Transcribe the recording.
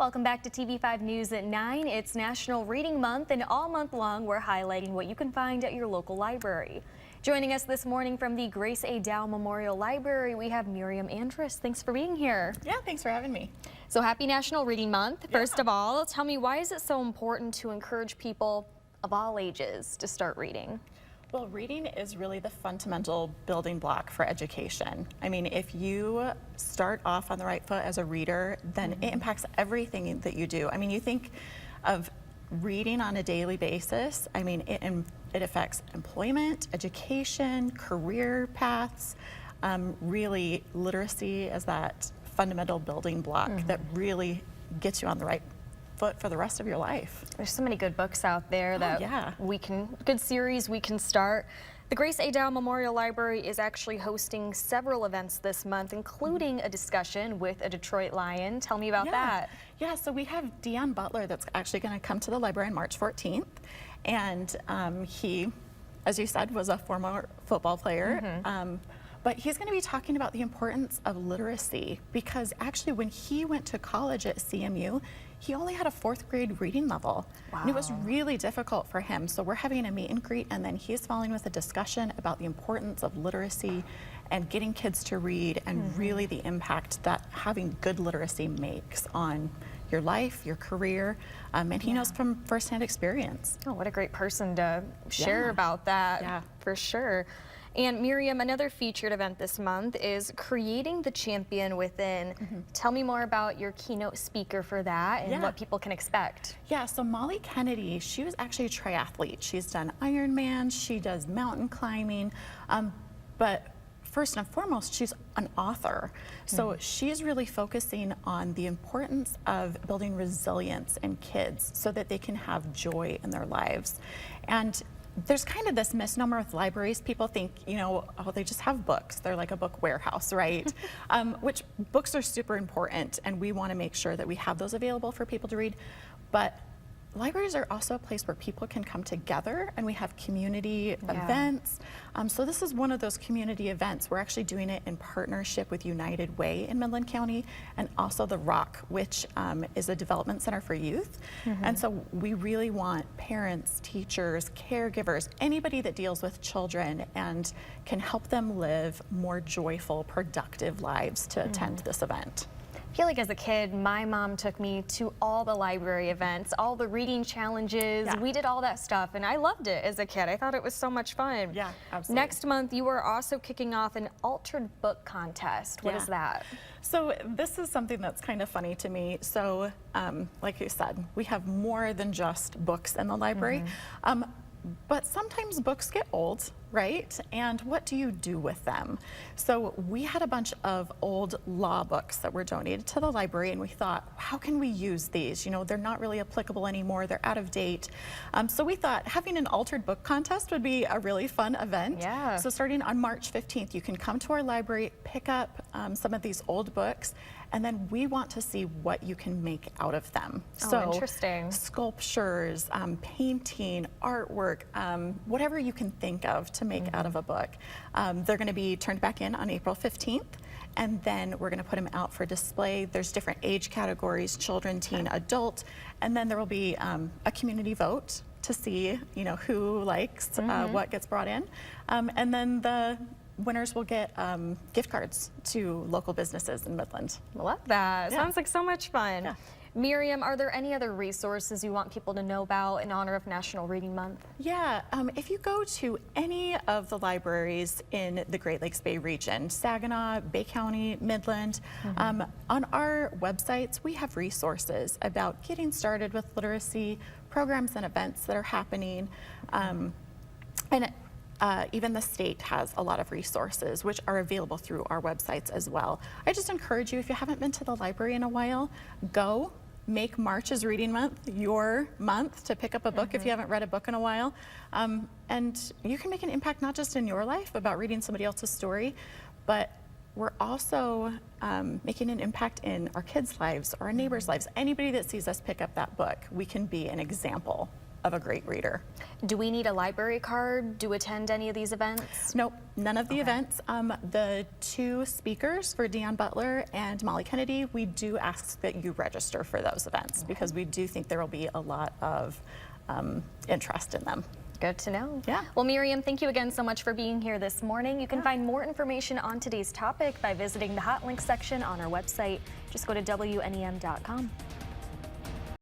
Welcome back to TV5 News at 9. It's National Reading Month, and all month long we're highlighting what you can find at your local library. Joining us this morning from the Grace A. Dow Memorial Library, we have Miriam Andrus. Thanks for being here. Yeah, thanks for having me. So happy National Reading Month. First of all, tell me, why is it so important to encourage people of all ages to start reading? Well, reading is really the fundamental building block for education. I mean, if you start off on the right foot as a reader, then it impacts everything that you do. I mean, you think of reading on a daily basis. I mean, it affects employment, education, career paths. Really, literacy is that fundamental building block that really gets you on the right foot for the rest of your life. There's so many good books out there that good series we can start. The Grace A. Dow Memorial Library is actually hosting several events this month, including a discussion with a Detroit Lion. Tell me about that. Yeah, so we have Deon Butler that's actually going to come to the library on March 14th. And he, as you said, was a former football player. But he's going to be talking about the importance of literacy, because actually when he went to college at CMU, he only had a 4th grade reading level. Wow. And it was really difficult for him. So we're having a meet and greet, and then he's following with a discussion about the importance of literacy and getting kids to read, and really the impact that having good literacy makes on your life, your career, and he knows from firsthand experience. Oh, what a great person to share about that, for sure. And Miriam, another featured event this month is Creating the Champion Within. Tell me more about your keynote speaker for that and what people can expect. Yeah, so Molly Kennedy, she was actually a triathlete. She's done Ironman, she does mountain climbing, but first and foremost, she's an author. So she's really focusing on the importance of building resilience in kids so that they can have joy in their lives. And there's kind of this misnomer with libraries. People think, you know, oh, they just have books. They're like a book warehouse, right? Which books are super important, and we want to make sure that we have those available for people to read. But libraries are also a place where people can come together, and we have community events. So this is one of those community events. We're actually doing it in partnership with United Way in Midland County, and also the Rock, which is a development center for youth. And so we really want parents, teachers, caregivers, anybody that deals with children and can help them live more joyful, productive lives to attend this event. I feel like as a kid, my mom took me to all the library events, all the reading challenges. We did all that stuff, and I loved it as a kid. I thought it was so much fun. Yeah, absolutely. Next month, you are also kicking off an altered book contest. What is that? So this is something that's kind of funny to me. So like you said, we have more than just books in the library. But sometimes books get old, right? And what do you do with them? So we had a bunch of old law books that were donated to the library, and we thought, how can we use these? You know, they're not really applicable anymore, they're out of date. So we thought having an altered book contest would be a really fun event. So starting on March 15th, you can come to our library, pick up some of these old books, and then we want to see what you can make out of them. So interesting. Sculptures, painting, artwork, whatever you can think of to make out of a book. They're going to be turned back in on April 15th, and then we're going to put them out for display. There's different age categories: children, teen, adult, and then there will be a community vote to see, you know, who likes what gets brought in, and then the winners will get gift cards to local businesses in Midland. Love that. Sounds like so much fun. Miriam, are there any other resources you want people to know about in honor of National Reading Month? Yeah, if you go to any of the libraries in the Great Lakes Bay region, Saginaw, Bay County, Midland, on our websites we have resources about getting started with literacy, programs and events that are happening, even the state has a lot of resources which are available through our websites as well. I just encourage you, if you haven't been to the library in a while, go. Make March's Reading Month your month to pick up a book if you haven't read a book in a while. And you can make an impact not just in your life about reading somebody else's story, but we're also making an impact in our kids' lives or our neighbors' lives. Anybody that sees us pick up that book, we can be an example of a great reader. Do we need a library card to attend any of these events? Nope, none of the events. The 2 speakers for Deon Butler and Molly Kennedy, we do ask that you register for those events because we do think there will be a lot of interest in them. Good to know. Yeah. Well, Miriam, thank you again so much for being here this morning. You can find more information on today's topic by visiting the hot links section on our website. Just go to WNEM.com.